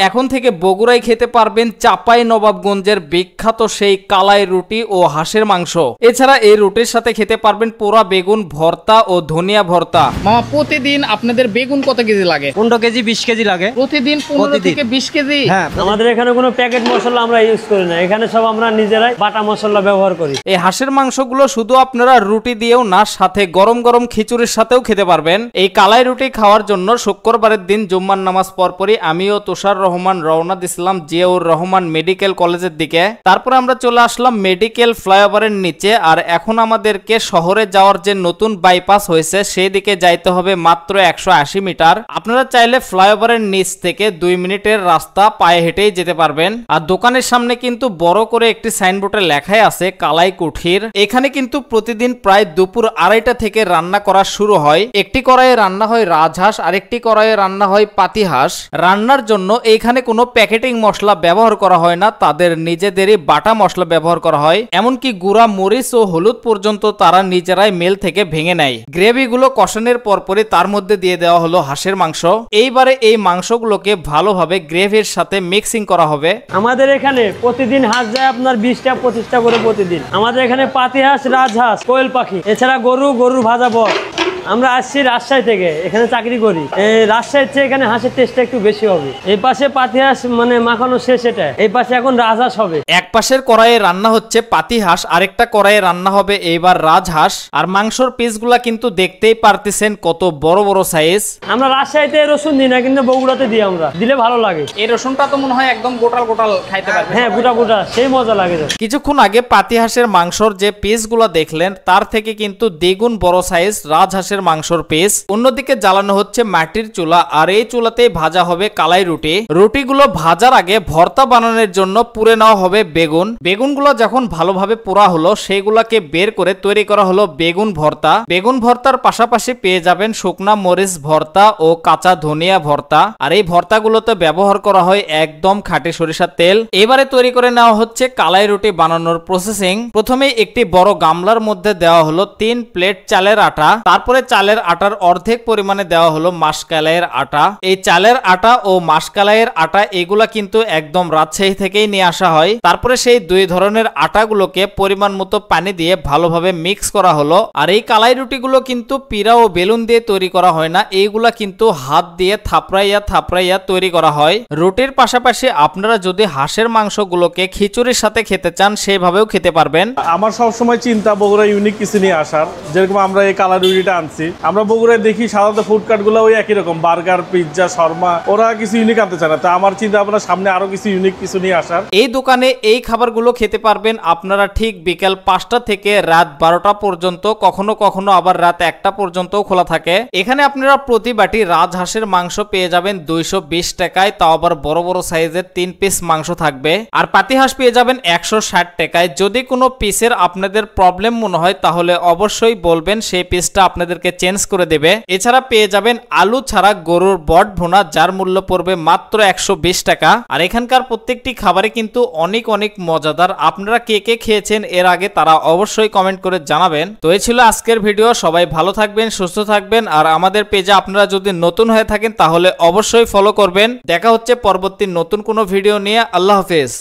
এখন থেকে বগুড়ায় খেতে পারবেন চাপাই নবাবগঞ্জের বিখ্যাত সেই কালাই রুটি ও হাঁসের মাংস। এছাড়া এই রুটির সাথে খেতে পারবেন পোড়া বেগুন ভর্তা ও ধনিয়া ভর্তা। মামা, প্রতিদিন আপনাদের বেগুন কত কেজি লাগে? 15 কেজি 20 কেজি লাগে প্রতিদিন 15 থেকে 20 কেজি? হ্যাঁ, আমাদের এখানে কোনো প্যাকেট মশলা আমরা ইউজ করি না, এখানে সব আমরা নিজেরাই বাটা মশলা ব্যবহার করি। এই হাঁসের মাংসগুলো শুধু আপনারা রুটি দিয়েও না, সাথে গরম গরম খিচুড়ির সাথেও খেতে পারবেন। এই কালাই রুটি খাওয়ার জন্য শুক্রবারের দিন জুম্মার নামাজ পরপরই আমি ও তুষার রহমান রওনা দিছিলাম জিয়াউর রহমান মেডিকেল কলেজের দিকে। তারপর আমরা চলে আসলাম মেডিকেল ফ্লাইওভারের নিচে। আর এখন আমাদেরকে শহরে যাওয়ার যে নতুন বাইপাস হয়েছে সেই দিকে যাইতে হবে মাত্র 180 মিটার। আপনারা চাইলে ফ্লাইওভারের নিচ থেকে 2 মিনিটের রাস্তা পায়ে হেঁটেই যেতে পারবেন। আর দোকানের সামনে কিন্তু বড় করে একটি সাইনবোর্ডে লেখাই আছে কালাই কুঠির। এখানে কিন্তু প্রতিদিন প্রায় দুপুর 2:30 থেকে রান্না করা শুরু হয়। একটি কড়াইয়ে রান্না হয় রাজহাঁস, আরেকটি কড়াইয়ে রান্না হয় পাতিহাঁস। রান্নার জন্য এখানে কোনো প্যাকেটিং মশলা ব্যবহার করা হয় না, তাদের নিজেদেরই বাটা মশলা ব্যবহার করা হয়। এমনকি গুঁড়া মরিচ ও হলুদ পর্যন্ত তারা নিজেরাই মেল থেকে ভেঙে নেয়। গ্রেভিগুলো কষানোর পরপরই তার মধ্যে দিয়ে দেওয়া হলো হাঁসের মাংস। এইবারে এই মাংসগুলোকে ভালোভাবে গ্রেভির সাথে মিক্সিং করা হবে। আমাদের এখানে প্রতিদিন হাঁস যায় আপনার 20টা 25টা করে প্রতিদিন। আমাদের এখানে পাতিহাঁস, রাজহাঁস, কোয়েল পাখি, এছাড়া গরুর ভাজা বট। আমরা আসছি রাজশাহী থেকে, এখানে চাকরি করি। এই রাজশাহীর চেয়ে এখানে হাঁসের টেস্টটা একটু বেশি হবে। এই পাশে পাতিহাঁস মানে মাখানো শেষ, এটা এই পাশে এখন রাজহাঁস হবে। এক পাশের কড়াইয়ে রান্না হচ্ছে পাতিহাঁস, আরেকটা কড়াইয়ে রান্না হবে এইবার রাজহাঁস। আর মাংসর পিসগুলা কিন্তু দেখতেই পারতেছেন কত বড় বড় সাইজ। আমরা রাজশাহীতে রসুন দিই না, কিন্তু বগুড়াতে দিই আমরা, দিলে ভালো লাগে। এই রসুনটা তো মনে হয় একদম গোটাল গোটাল খাইতে পারবে। হ্যাঁ, গোটা সেই মজা লাগে। কিছুক্ষণ আগে পাতিহাঁসের মাংসর যে পিসগুলো দেখলেন তার থেকে কিন্তু দ্বিগুণ বড় সাইজ রাজহাঁসের মাংসর পিস। অন্যদিকে জ্বালানো হচ্ছে মাটির চুলা, আর এই চুলাতেই ভাজা হবে কালাই রুটি। রুটিগুলো ভাজার আগে ভর্তা বানানোর জন্য পুড়ে নেওয়া হবে বেগুন। বেগুনগুলো যখন ভালোভাবে পোড়া হলো সেইগুলোকে বের করে তৈরি করা হলো বেগুন ভর্তা। বেগুন ভর্তার পাশাপাশি পেয়ে যাবেন শুকনা মরিচ ভর্তা ও কাঁচা ধনিয়া ভর্তা। আর এই ভর্তাগুলোতে ব্যবহার করা হয় একদম খাঁটি সরিষার তেল। এবারে তৈরি করে নেওয়া হচ্ছে কালাই রুটি বানানোর প্রসেসিং। প্রথমে একটি বড় গামলার মধ্যে দেওয়া হলো 3 প্লেট চালের আটা। তারপরে চালের আটার অর্ধেক পরিমাণে দেওয়া হলো মাসকালাইয়ের আটা। এই চালের আটা ও মাসকালাইয়ের আটা এগুলা কিন্তু একদম রাজশাহী থেকেই নিয়ে আসা হয়। তারপরে সেই 2 ধরনের আটাগুলোকে পরিমাণ মতো পানি দিয়ে ভালোভাবে মিক্স করা হলো। আর এই কালাই রুটিগুলো কিন্তু পিড়া ও বেলুন দিয়ে তৈরি করা হয় না, এইগুলা কিন্তু হাত দিয়ে থাপড়াইয়া তৈরি করা হয়। রুটির পাশাপাশি আপনারা যদি হাঁসের মাংসগুলোকে খিচুড়ির সাথে খেতে চান সেভাবেও খেতে পারবেন। আমার সবসময় চিন্তা বগুড়া ইউনিক কিছু নিয়ে আসার, যেরকম আমরা এই কালাই রুটিটা আনছি। আমরা বগুড়ায় দেখি সাধারণত ফুডকার্ট গুলো ওই একই রকম, বার্গার, পিৎজা, শর্মা, ওরা কিছু ইউনিক আনতে চায় না। তো আমার চিন্তা আপনার সামনে আরো কিছু ইউনিক কিছু নিয়ে আসার। এই দোকানে এই খাবারগুলো খেতে পারবেন আপনারা ঠিক বিকাল 5টা থেকে রাত 12টা পর্যন্ত, কখনো কখনো আবার রাত 1টা পর্যন্ত খোলা থাকে। এখানে আপনারা প্রতি বাটি রাজহাঁসের মাংস পেয়ে যাবেন 220 টাকায়, তাও আবার বড় বড় সাইজের 3 পিস মাংস থাকবে। আর পাতিহাঁস পেয়ে যাবেন 160 টাকায়। যদি কোনো পিসের আপনাদের প্রবলেম মনে হয় তাহলে অবশ্যই বলবেন, সেই পিসটা আপনাদেরকে চেঞ্জ করে দেবে। এছাড়া পেয়ে যাবেন আলু ছাড়া গরুর বট ভুনা, যার মূল্য পড়বে মাত্র 120 টাকা। আর এখানকার প্রত্যেকটি খাবারে কিন্তু অনেক মজাদার। আপনারা কে কে খেয়েছেন এর আগে তারা অবশ্যই কমেন্ট করে জানাবেন। তো এই ছিল আজকের ভিডিও। সবাই ভালো থাকবেন, সুস্থ থাকবেন। আর আমাদের পেজে আপনারা যদি নতুন হয়ে থাকেন তাহলে অবশ্যই ফলো করবেন। দেখা হচ্ছে পরবর্তী নতুন কোনো ভিডিও নিয়ে। আল্লাহ হাফেজ।